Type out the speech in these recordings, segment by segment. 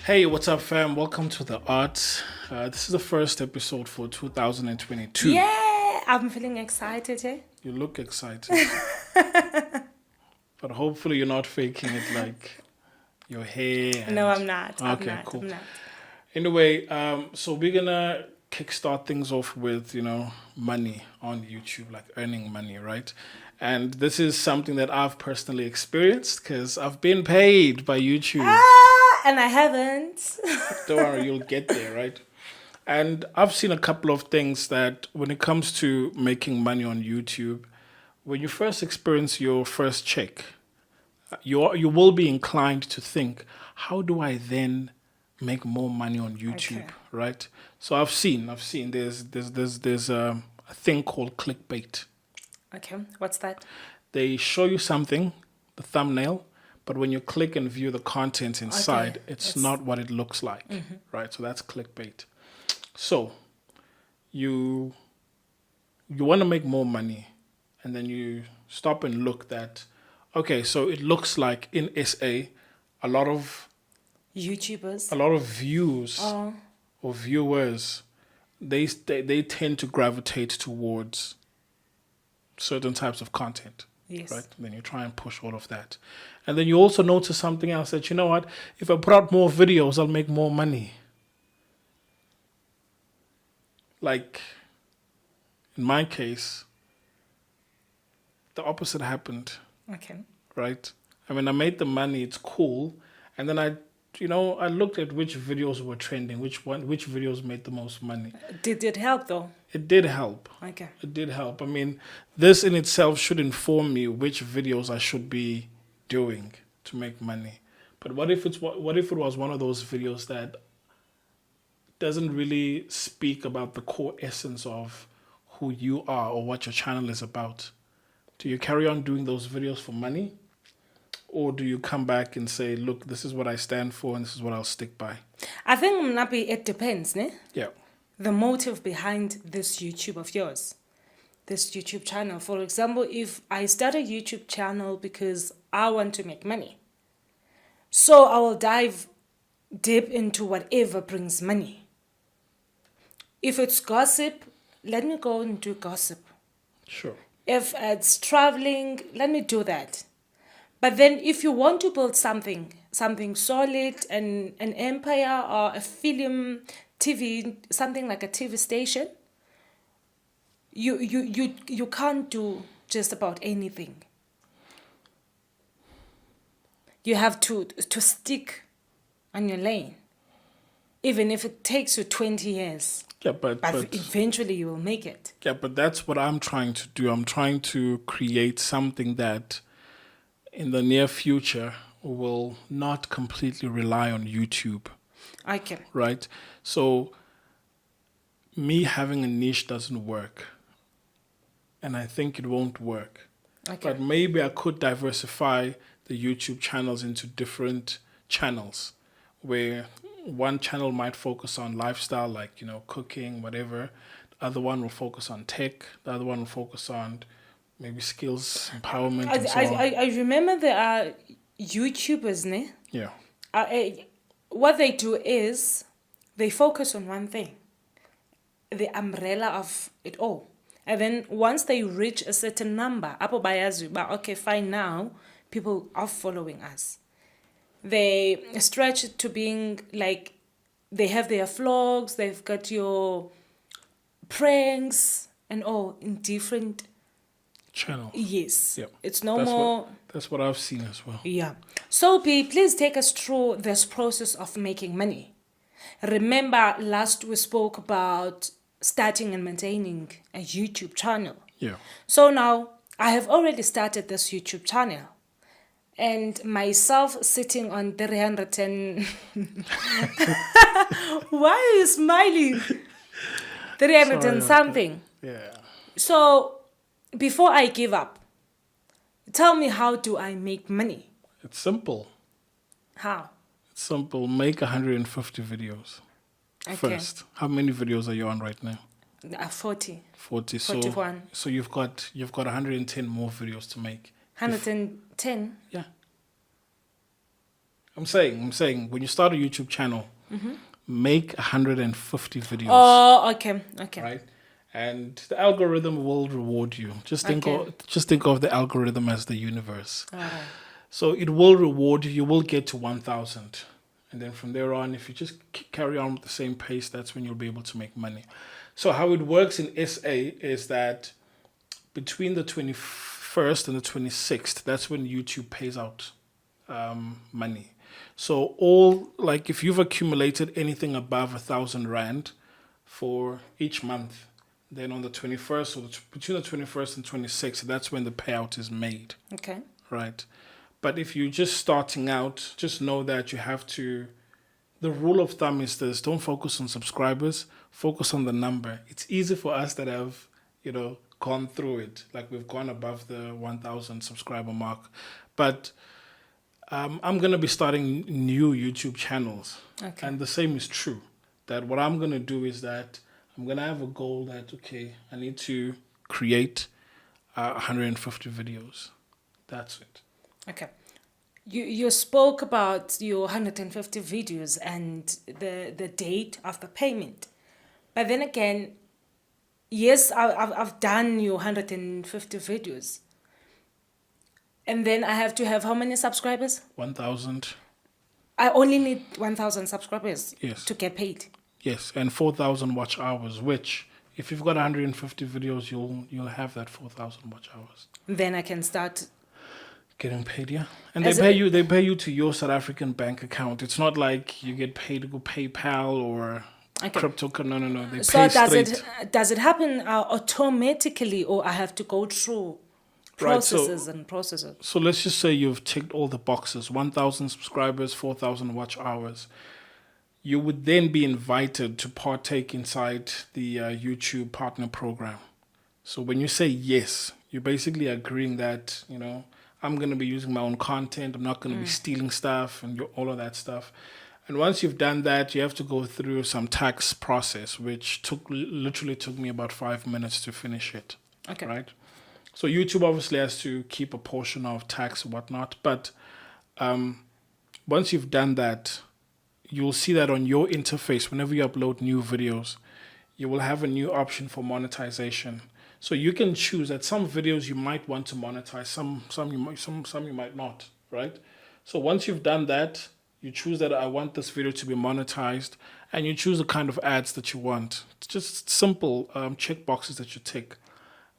Hey, what's up, fam? Welcome to the Art. This is the first episode for 2022. Yeah, I'm feeling excited. You look excited. But hopefully you're not faking it like your hair. No, I'm not. Okay, cool. I'm not. Anyway, so we're gonna kickstart things off with, money on YouTube, like earning money, right? And this is something that I've personally experienced because I've been paid by YouTube. And I haven't. Don't worry, you'll get there, right? And I've seen a couple of things that when it comes to making money on YouTube, when you first experience your first check, you will be inclined to think, how do I then make more money on YouTube, right? So I've seen there's a thing called clickbait. Okay, what's that? They show you something, the thumbnail, but when you click and view the content inside, it's not what it looks like, right? So that's clickbait. So you want to make more money, and then you stop and look that, okay, so it looks like in SA, a lot of views or viewers, they tend to gravitate towards certain types of content. Yes. Right? And then you try and push all of that. And then you also notice something else that, you know what, if I put out more videos, I'll make more money. Like, in my case, the opposite happened. Okay. Right? I mean, I made the money, it's cool. And then I looked at which videos were trending, which videos made the most money. Did it help though? It did help. Okay. It did help. I mean, this in itself should inform me which videos I should be doing to make money. But what if it was one of those videos that doesn't really speak about the core essence of who you are or what your channel is about? Do you carry on doing those videos for money? Or do you come back and say, look, this is what I stand for and this is what I'll stick by? I think, Mnapi, it depends, ne? Yeah. The motive behind this YouTube of yours, this YouTube channel. For example, if I start a YouTube channel because I want to make money, so I will dive deep into whatever brings money. If it's gossip, let me go and do gossip. Sure. If it's traveling, let me do that. But then if you want to build something solid, an empire or a film, TV, something like a TV station, you can't do just about anything. You have to stick on your lane, even if it takes you 20 years. Yeah, but eventually you will make it. Yeah, but that's what I'm trying to do. I'm trying to create something that in the near future will not completely rely on YouTube. Okay. Right? So me having a niche doesn't work. And I think it won't work. Okay. But maybe I could diversify the YouTube channels into different channels where one channel might focus on lifestyle, like, cooking, whatever. The other one will focus on tech. The other one will focus on maybe skills, empowerment, and so on. I remember there are YouTubers, ne? Yeah. What they do is they focus on one thing, the umbrella of it all. And then once they reach a certain number, okay, fine, now people are following us. They stretch it to being like, they have their vlogs, they've got your pranks and all in different channel. Yes. Yep. It's no more. That's what I've seen as well. Yeah. So, please take us through this process of making money. Remember, last we spoke about starting and maintaining a YouTube channel. Yeah. So now I have already started this YouTube channel. And myself sitting on 310. Why are you smiling? 300 and something. Yeah. So, before I give up, tell me, how do I make money? It's simple. How? It's simple. Make 150 videos first. How many videos are you on right now? 40. 40. 41. So you've got 110 more videos to make. 110? Yeah. I'm saying when you start a YouTube channel, make 150 videos. Oh, okay. Right? And the algorithm will reward you. Just think of the algorithm as the universe. All right. So it will reward you. You will get to 1,000. And then from there on, if you just carry on with the same pace, that's when you'll be able to make money. So how it works in SA is that between the 21st and the 26th, that's when YouTube pays out money. So if you've accumulated anything above 1,000 Rand for each month, then on the 21st or between the 21st and 26th, that's when the payout is made. Okay. Right. But if you're just starting out, just know that you have to, the rule of thumb is this: don't focus on subscribers, focus on the number. It's easy for us that have, gone through it. Like we've gone above the 1,000 subscriber mark. But I'm going to be starting new YouTube channels. Okay. And the same is true. That what I'm going to do is that I'm going to have a goal that, I need to create 150 videos. That's it. Okay. You spoke about your 150 videos and the date of the payment. But then again, yes, I've done your 150 videos. And then I have to have how many subscribers? 1,000. I only need 1,000 subscribers to get paid. Yes, and 4,000 watch hours, which if you've got 150 videos, you'll have that 4,000 watch hours. Then I can start getting paid, yeah. And they pay you to your South African bank account. It's not like you get paid to go PayPal or crypto. No. They pay straight. Does it happen automatically, or I have to go through processes and processes? So let's just say you've ticked all the boxes: 1,000 subscribers, 4,000 watch hours. You would then be invited to partake inside the YouTube Partner Program. So when you say yes, you're basically agreeing that, I'm going to be using my own content. I'm not going to be stealing stuff and all of that stuff. And once you've done that, you have to go through some tax process, which literally took me about 5 minutes to finish it. Okay. Right? So YouTube obviously has to keep a portion of tax and whatnot. But once you've done that, you'll see that on your interface, whenever you upload new videos, you will have a new option for monetization. So you can choose that some videos you might want to monetize, some you might not, right? So once you've done that, you choose that I want this video to be monetized, and you choose the kind of ads that you want. It's just simple check boxes that you tick.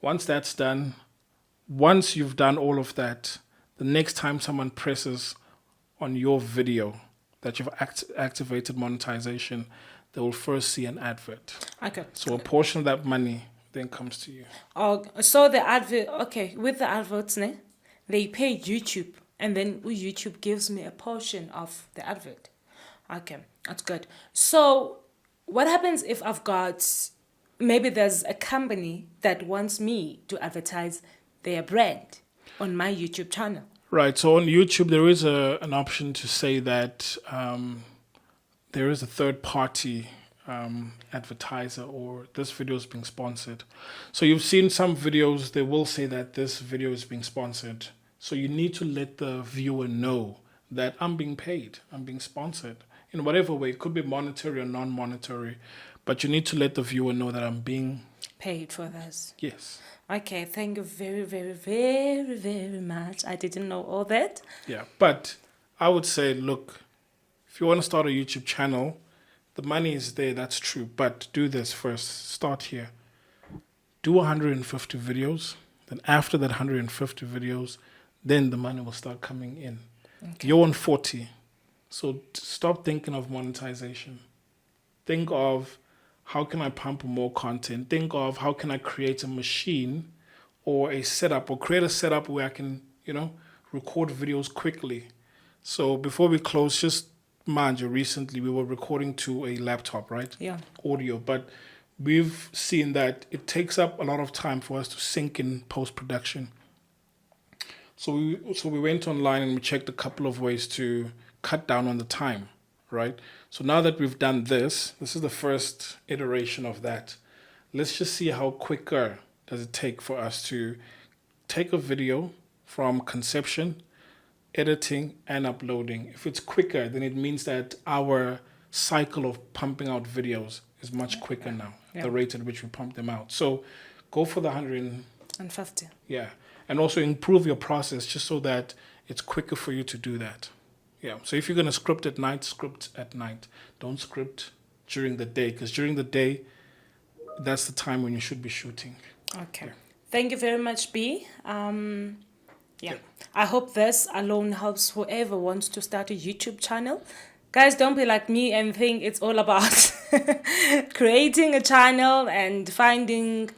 Once that's done, once you've done all of that, the next time someone presses on your video that you've activated monetization, they will first see an advert. Okay. So a portion of that money then comes to you. Oh, so the advert, with the adverts, they pay YouTube, and then YouTube gives me a portion of the advert. Okay, that's good. So what happens if I've got, maybe there's a company that wants me to advertise their brand on my YouTube channel? Right, so on YouTube, there is an option to say that there is a third-party advertiser, or this video is being sponsored. So you've seen some videos, they will say that this video is being sponsored. So you need to let the viewer know that I'm being paid, I'm being sponsored in whatever way. It could be monetary or non-monetary, but you need to let the viewer know that I'm being paid for this. Yes. Okay, thank you very, very, very, very much. I didn't know all that. Yeah, but I would say, look, if you want to start a YouTube channel, the money is there, that's true. But do this first. Start here. Do 150 videos. Then after that 150 videos, then the money will start coming in. Okay. You're on 40. So stop thinking of monetization. Think of, how can I pump more content? Think of, how can I create a machine or a setup, or create a setup where I can, record videos quickly. So before we close, just mind you, recently we were recording to a laptop, right? Yeah. Audio, but we've seen that it takes up a lot of time for us to sync in post-production. So we went online and we checked a couple of ways to cut down on the time, right? So now that we've done this is the first iteration of that. let's just see how quicker does it take for us to take a video from conception, editing, and uploading. If it's quicker, then it means that our cycle of pumping out videos is much quicker now, the rate at which we pump them out. So go for the 150. Yeah. And also improve your process just so that it's quicker for you to do that. Yeah. So if you're going to script at night, script at night. Don't script during the day, because during the day, that's the time when you should be shooting. Okay. Yeah. Thank you very much, B. I hope this alone helps whoever wants to start a YouTube channel. Guys, don't be like me and think it's all about creating a channel and finding,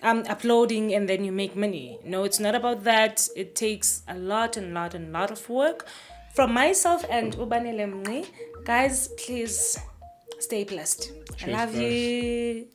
uploading, and then you make money. No, it's not about that. It takes a lot of work. From myself and Banele Mngqi, guys, please stay blessed. Cheers, I love you.